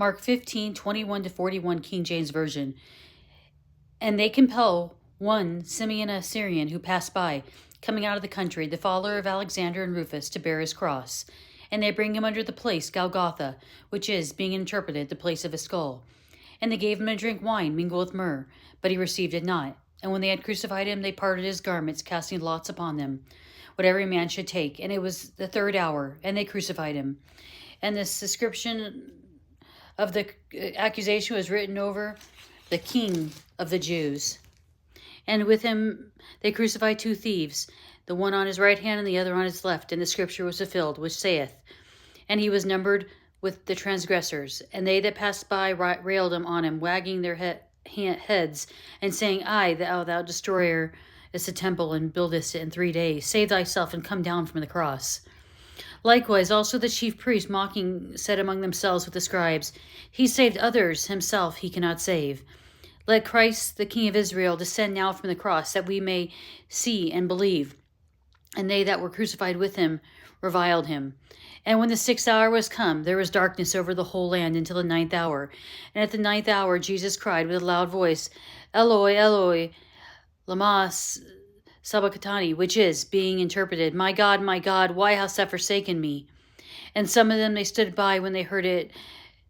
Mark 15:21-41 King James Version. And they compel one Simeon a Syrian who passed by, coming out of the country, the follower of Alexander and Rufus, to bear his cross. And they bring him under the place Golgotha, which is, being interpreted, the place of a skull. And they gave him to drink wine mingled with myrrh, but he received it not. And when they had crucified him, they parted his garments, casting lots upon them, what every man should take. And it was the 3rd hour, and they crucified him. And this description of the accusation was written over the King of the Jews. And with him they crucified 2 thieves, the one on his right hand and the other on his left. And the scripture was fulfilled, which saith, And he was numbered with the transgressors. And they that passed by railed on him, wagging their heads, and saying, Ay, thou destroyer, is the temple, and buildest it in 3 days. Save thyself, and come down from the cross. Likewise, also the chief priests, mocking, said among themselves with the scribes, He saved others, himself he cannot save. Let Christ, the King of Israel, descend now from the cross, that we may see and believe. And they that were crucified with him reviled him. And when the 6th hour was come, there was darkness over the whole land until the 9th hour. And at the 9th hour Jesus cried with a loud voice, Eloi, Eloi, lama sabachthani, which is, being interpreted, my God, why hast thou forsaken me? And some of them they stood by when they heard it,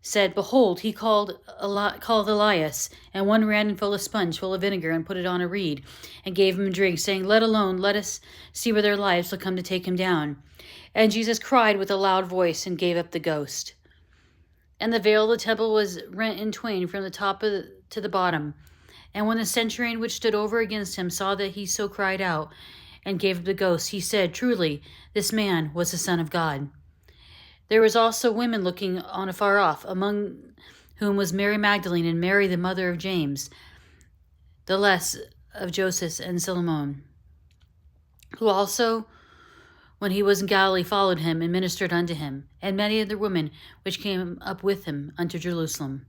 said, Behold, he called Elias. And one ran and filled a sponge full of vinegar and put it on a reed, and gave him a drink, saying, Let alone, let us see where their lives will come to take him down. And Jesus cried with a loud voice and gave up the ghost. And the veil of the temple was rent in twain from the top to the bottom. And when the centurion which stood over against him saw that he so cried out and gave up the ghost, he said, Truly, this man was the Son of God. There was also women looking on afar off, among whom was Mary Magdalene and Mary the mother of James, the less of Joseph and Salome, who also, when he was in Galilee, followed him and ministered unto him, and many other women which came up with him unto Jerusalem.